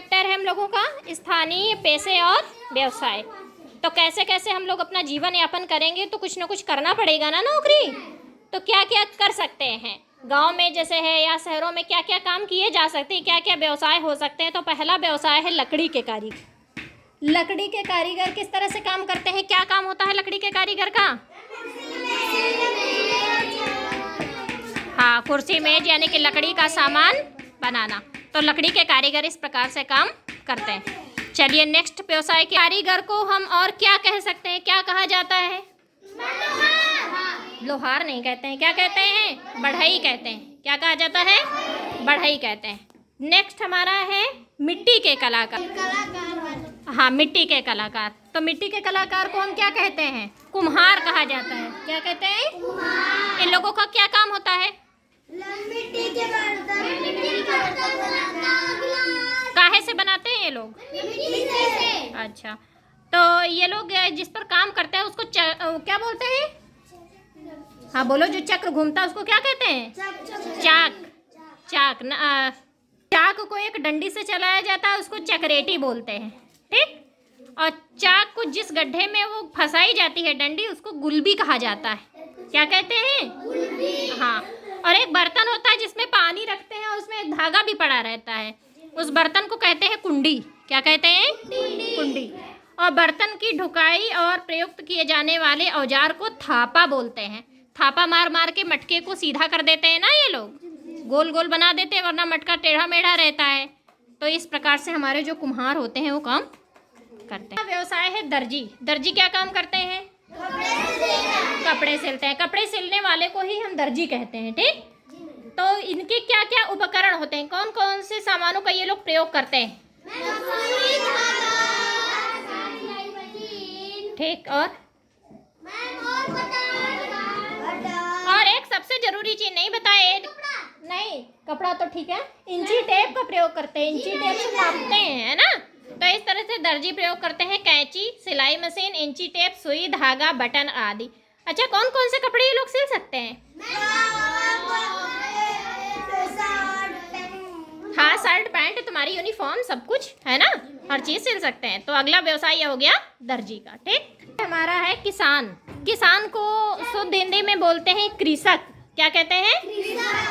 Chapter है हम लोगों का स्थानीय पेशे और व्यवसाय। तो कैसे कैसे हम लोग अपना जीवन यापन करेंगे, तो कुछ ना कुछ करना पड़ेगा ना नौकरी। तो क्या क्या कर सकते हैं गांव में जैसे है या शहरों में, क्या क्या काम किए जा सकते हैं, क्या क्या व्यवसाय हो सकते हैं। तो पहला व्यवसाय है लकड़ी के कारीगर। लकड़ी के कारीगर किस तरह से काम करते हैं, क्या काम होता है लकड़ी के कारीगर का? हाँ, कुर्सी मेज यानी कि लकड़ी का सामान बनाना। तो लकड़ी के कारीगर इस प्रकार से काम करते हैं। चलिए नेक्स्ट व्यवसाय के कारीगर को हम और क्या कह सकते हैं, क्या कहा जाता है? लोहार नहीं कहते हैं, क्या कहते हैं? बढ़ई कहते हैं। क्या कहा जाता है? बढ़ई कहते हैं। नेक्स्ट हमारा है मिट्टी के कलाकार। हाँ, मिट्टी के कलाकार। तो मिट्टी के कलाकार को हम क्या कहते हैं? कुम्हार कहा जाता है। क्या कहते हैं? इन लोगों का क्या काम होता है? मिट्टी के बर्तन काहे से बनाते हैं ये लोग? मिट्टी से। अच्छा, तो ये लोग जिस पर काम करते हैं उसको क्या बोलते हैं? हाँ बोलो, जो चक्र घूमता है उसको क्या कहते हैं? चाक। चाक चाक को एक डंडी से चलाया जाता है, उसको चकरेटी बोलते हैं। ठीक। और चाक को जिस गड्ढे में वो फंसाई जाती है डंडी, उसको गुलबी कहा जाता है। क्या कहते हैं? गुलबी। हाँ। और एक बर्तन होता है जिसमें पानी रखते हैं और उसमें एक धागा भी पड़ा रहता है, उस बर्तन को कहते हैं कुंडी। क्या कहते हैं? कुंडी। और बर्तन की ढुकाई और प्रयुक्त किए जाने वाले औजार को थापा बोलते हैं। थापा मार मार के मटके को सीधा कर देते हैं ना ये लोग, गोल गोल बना देते हैं, वरना मटका टेढ़ा मेढ़ा रहता है। तो इस प्रकार से हमारे जो कुम्हार होते हैं वो काम करते हैं। व्यवसाय है दर्जी। दर्जी क्या काम करते हैं? कपड़े सिलते हैं। कपड़े सिलने वाले को ही हम दर्जी कहते हैं। ठीक। तो इनके क्या क्या उपकरण होते हैं, कौन कौन से सामानों का ये लोग प्रयोग करते हैं? ठीक। और एक सबसे जरूरी चीज नहीं बताए, नहीं कपड़ा तो ठीक है, इंची टेप का प्रयोग करते हैं। इंची टेप से नापते हैं, है ना। तो इस तरह से दर्जी प्रयोग करते हैं कैंची, सिलाई मशीन, इंची टेप, सुई, धागा, बटन आदि। अच्छा, कौन कौन से कपड़े ये लोग सिल सकते हैं? हाँ, शर्ट पैंट, तुम्हारी यूनिफॉर्म, सब कुछ है ना, हर चीज सिल सकते हैं। तो अगला व्यवसाय ये हो गया दर्जी का। ठीक। हमारा है किसान। किसान को शुद्ध हिंदी में बोलते हैं कृषक। क्या कहते हैं?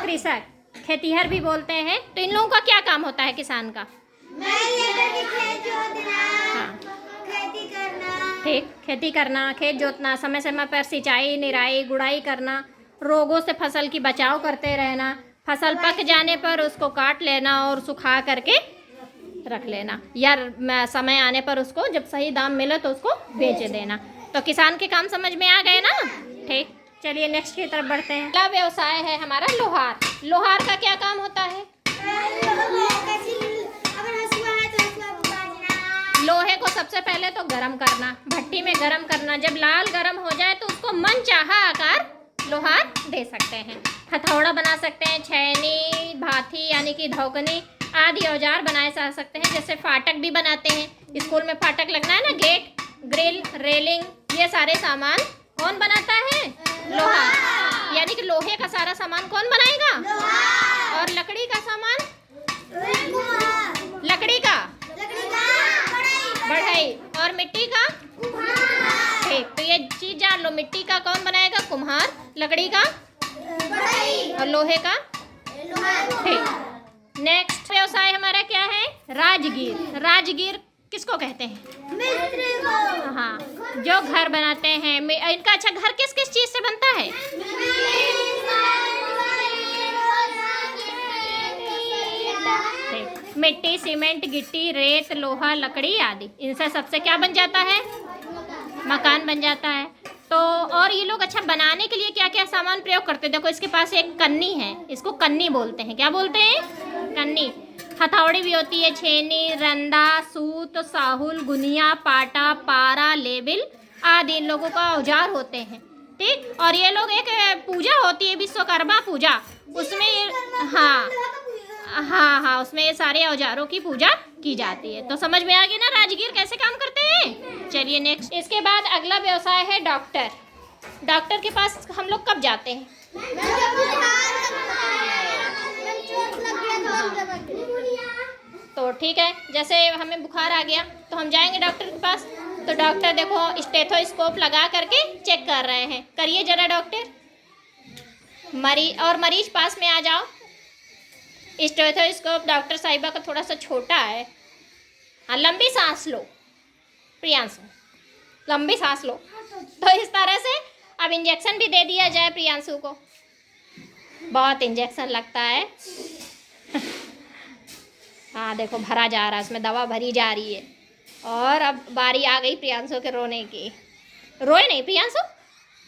कृषक। खेतीहर भी बोलते हैं। तो इन लोगों का क्या काम होता है किसान का? हाँ। ठीक, खेती करना, खेत जोतना, समय समय पर सिंचाई, निराई, गुड़ाई करना, रोगों से फसल की बचाव करते रहना, फसल पक जाने पर उसको काट लेना और सुखा करके रख लेना, या समय आने पर उसको जब सही दाम मिले तो उसको बेच देना। तो किसान के काम समझ में आ गए ना। ठीक। चलिए नेक्स्ट की तरफ बढ़ते हैं। अगला व्यवसाय है हमारा लोहार। लोहार का क्या काम होता है? लोहे को सबसे पहले तो गरम करना, भट्टी में गरम करना। जब लाल गरम हो जाए तो उसको मनचाहा आकार लोहार दे सकते हैं। हथौड़ा बना सकते हैं, छैनी, भाथी यानी कि धौकनी आदि औजार बनाए जा सकते हैं। जैसे फाटक भी बनाते हैं, स्कूल में फाटक लगना है ना, गेट, ग्रिल, रेलिंग, ये सारे सामान कौन बनाता है? लोहार। यानी कि लोहे का सारा सामान कौन बनाएगा? और लकड़ी का सामान? लकड़ी का बढ़ई। और मिट्टी का? ठीक। तो ये चीज जान लो, मिट्टी का कौन बनाएगा? कुम्हार। लकड़ी का? और लोहे का? ठीक। नेक्स्ट व्यवसाय हमारा क्या है? राजगीर। राजगीर किसको कहते हैं? मिस्त्री को। हाँ, जो घर बनाते हैं। इनका अच्छा, घर किस किस चीज से बनता है? मिट्टी, सीमेंट, गिट्टी, रेत, लोहा, लकड़ी आदि। इनसे सबसे क्या बन जाता है? मकान बन जाता है। तो और ये लोग अच्छा बनाने के लिए क्या क्या सामान प्रयोग करते हैं? देखो, इसके पास एक कन्नी है, इसको कन्नी बोलते हैं। क्या बोलते हैं? कन्नी। हथौड़ी भी होती है, छेनी, रंदा, सूत, साहुल, गुनिया, पाटा, पारा, लेबिल आदि इन लोगों का औजार होते हैं। ठीक। और ये लोग एक पूजा होती है विश्वकर्मा पूजा, उसमें हाँ, उसमें ये सारे औजारों की पूजा की जाती है। तो समझ में आ गया ना राजगीर कैसे काम करते हैं। चलिए नेक्स्ट। इसके बाद अगला व्यवसाय है डॉक्टर। डॉक्टर के पास हम लोग कब जाते हैं? तो ठीक है, जैसे हमें बुखार आ गया तो हम जाएंगे डॉक्टर के पास, तो डॉक्टर देखो स्टेथोस्कोप लगा करके चेक कर रहे हैं। करिए जरा डॉक्टर, मरीज पास में आ जाओ। स्टेथोस्कोप डॉक्टर साहिबा का थोड़ा सा छोटा है। हाँ, लंबी सांस लो प्रियांशु, लंबी सांस लो। तो इस तरह से अब इंजेक्शन भी दे दिया जाए प्रियांशु को। बहुत इंजेक्शन लगता है। हाँ देखो, भरा जा रहा है, उसमें दवा भरी जा रही है। और अब बारी आ गई प्रियांशु के रोने की। रोए नहीं प्रियांशु,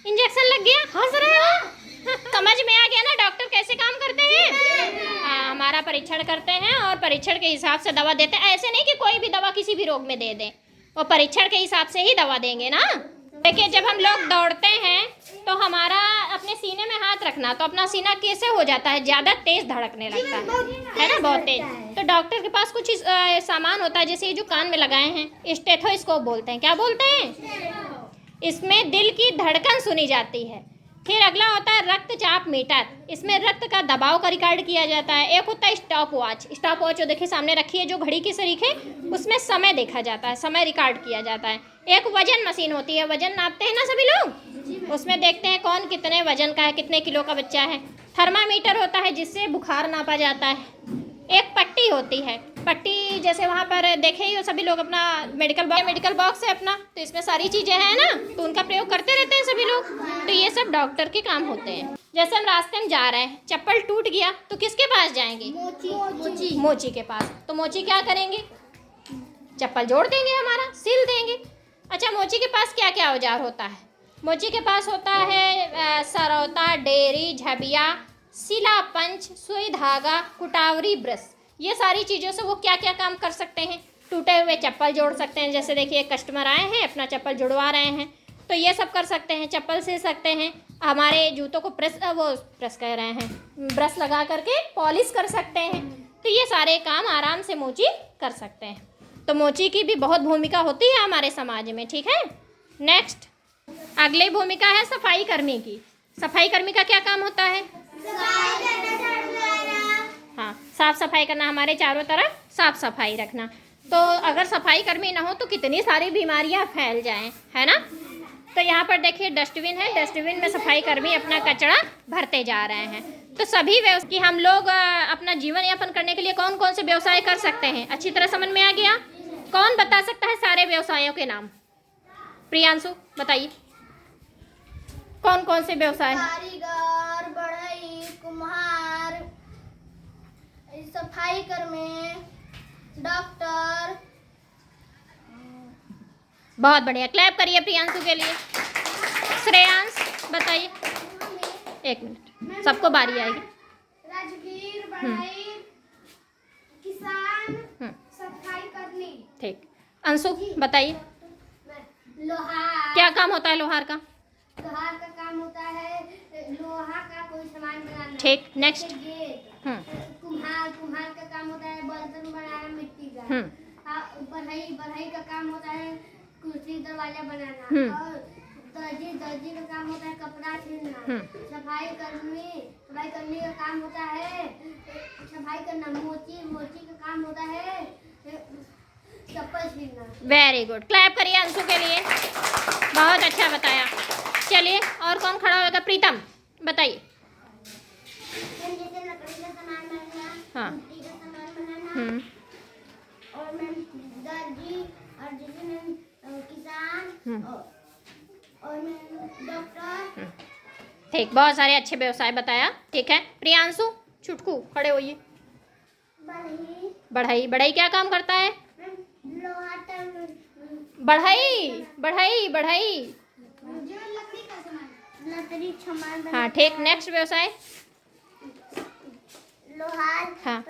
इंजेक्शन लग गया, हंस रहे हो। समझ में आ गया ना डॉक्टर कैसे काम करते हैं। हाँ, हमारा परीक्षण करते हैं और परीक्षण के हिसाब से दवा देते हैं। ऐसे नहीं कि कोई भी दवा किसी भी रोग में दे दें, वो परीक्षण के हिसाब से ही दवा देंगे ना। देखिए, जब हम लोग दौड़ते हैं तो हमारा अपने सीने में हाथ रखना, तो अपना सीना कैसे हो जाता है, ज़्यादा तेज़ धड़कने लगता है ना, बहुत तेज़। तो डॉक्टर के पास कुछ सामान होता है, जैसे ये जो कान में लगाए हैं, स्टेथोस्कोप बोलते हैं। क्या बोलते हैं? इसमें दिल की धड़कन सुनी जाती है। फिर अगला होता है रक्तचाप मीटर, इसमें रक्त का दबाव का रिकॉर्ड किया जाता है। एक होता है स्टॉप वॉच, स्टॉप वॉच जो देखिए सामने रखी है, जो घड़ी की सरीखे, उसमें समय देखा जाता है, समय रिकॉर्ड किया जाता है। एक वजन मशीन होती है, वजन नापते हैं ना सभी लोग, उसमें देखते हैं कौन कितने वजन का है, कितने किलो का बच्चा है। थर्मामीटर होता है, जिससे बुखार नापा जाता है। एक पट्टी होती है, पट्टी जैसे वहाँ पर देखे ही हो सभी लोग, अपना मेडिकल बॉक्स है अपना, तो इसमें सारी चीज़ें हैं ना, तो उनका प्रयोग करते रहते हैं सभी लोग। तो ये सब डॉक्टर के काम होते हैं। जैसे हम रास्ते में जा रहे हैं, चप्पल टूट गया तो किसके पास जाएंगे? मोची के पास। तो मोची क्या करेंगे? चप्पल जोड़ देंगे, हमारा सिल देंगे। अच्छा, मोची के पास क्या क्या औजार होता है? मोची के पास होता है सरौता, डेरी, झबिया, सिला, पंच, सुई धागा, कुटावरी, ब्रश। ये सारी चीज़ों से वो क्या क्या काम कर सकते हैं? टूटे हुए चप्पल जोड़ सकते हैं। जैसे देखिए, कस्टमर आए हैं, अपना चप्पल जुड़वा रहे हैं, तो ये सब कर सकते हैं। चप्पल सिल सकते हैं, हमारे जूतों को प्रेस कह रहे हैं, ब्रश लगा करके पॉलिश कर सकते हैं। तो ये सारे काम आराम से मोची कर सकते हैं। तो मोची की भी बहुत भूमिका होती है हमारे समाज में, ठीक है। नेक्स्ट, अगली भूमिका है सफाई कर्मी की। सफाई कर्मी का क्या काम होता है? हाँ, साफ सफाई करना, हमारे चारों तरफ साफ सफाई रखना। तो अगर सफाई कर्मी ना हो तो कितनी सारी बीमारियां फैल जाएं, है ना। तो यहाँ पर देखिए डस्टबिन है, डस्टबिन में सफाई कर्मी अपना कचरा भरते जा रहे हैं। तो सभी व्यवसाय कि हम लोग अपना जीवन यापन करने के लिए कौन कौन से व्यवसाय कर सकते हैं, अच्छी तरह समझ में आ गया। कौन बता सकता है सारे व्यवसायों के नाम? प्रियांशु बताइए, कौन कौन से व्यवसाय? कारीगर, बढ़ई, कुम्हार, सफाई कर्मी, डॉक्टर। बहुत बढ़िया, क्लैप करिए प्रियांशु के लिए। श्रेयांश बताइए, एक मिनट, सबको बारी आएगी। राजगीर, बढ़ई, किसान, सफाई कर्मी। ठीक, अंशु बताइए, लोहार। क्या काम होता है लोहार का? लोहार का काम होता है लोहा का कोई सामान बनाना। ठीक, नेक्स्ट। कुम्हार का काम होता है बर्तन बनाना, मिट्टी का। बढ़ई का काम होता है कुर्सी दरवाजा बनाना। और दर्जी का काम होता है कपड़ा सिलना। सफाई कर्मी का काम होता है सफाई करना। मोची का काम होता है चप्पल सिलना। वेरी गुड, क्लैप करिए अंशु के लिए, बहुत अच्छा बताया। चलिए, और कौन खड़ा होगा? प्रीतम बताइए। जैसे लकड़ी का सामान बनाना, हाँ, मिट्टी का सामान बनाना, और मैं दर्जी, और जैसे मैं किसान, और मैं डॉक्टर। ठीक, बहुत सारे अच्छे व्यवसाय बताया, ठीक है। प्रियांशु चुटकू खड़े होइए। बढ़ई क्या काम करता है? बढ़ई। लकड़ी का सामान। हाँ, ठीक, नेक्स्ट व्यवसाय। लोहार। हाँ,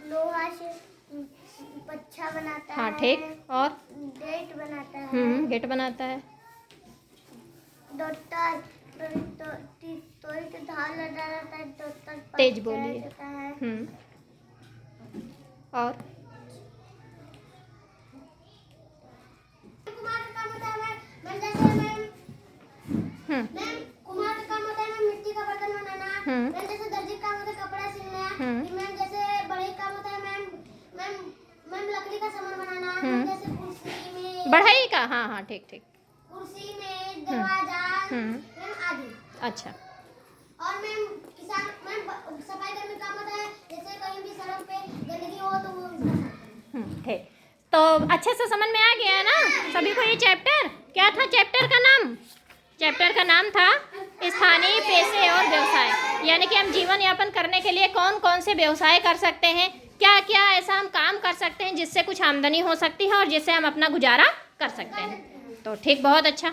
लोहा से पच्छा बनाता है। हाँ, ठीक, और? गेट बनाता है। गेट बनाता है। डॉक्टर तो धार लगा रहता है, डॉक्टर तेज बोलिए। और? कुम्हार का काम होता है कुम्हार का काम होता है मैं मिट्टी का बर्तन बनाना। मैं जैसे दर्जी का काम होता है कपड़ा सिलना। मैं जैसे बढ़ई काम होता है का सामान बनाना, जैसे कुर्सी में, बढ़ई का, हाँ हाँ ठीक ठीक, कुर्सी में दरवाजा मैम आदि। अच्छा। और मैम किसान मैम सफाई करने का काम होता है, जैसे कहीं भी सड़क पे गंदगी हो तो वो उसका साफ करना। ठीक, तो अच्छे से समझ में आ गया है ना सभी को ये चैप्टर? क्या था चैप्टर का नाम? चैप्टर का नाम था स्थानीय पेशे और व्यवसाय, यानी कि हम जीवन यापन करने के लिए कौन कौन से व्यवसाय कर सकते हैं, क्या क्या ऐसा हम काम कर सकते हैं जिससे कुछ आमदनी हो सकती है और जिससे हम अपना गुजारा कर सकते हैं। तो ठीक, बहुत अच्छा।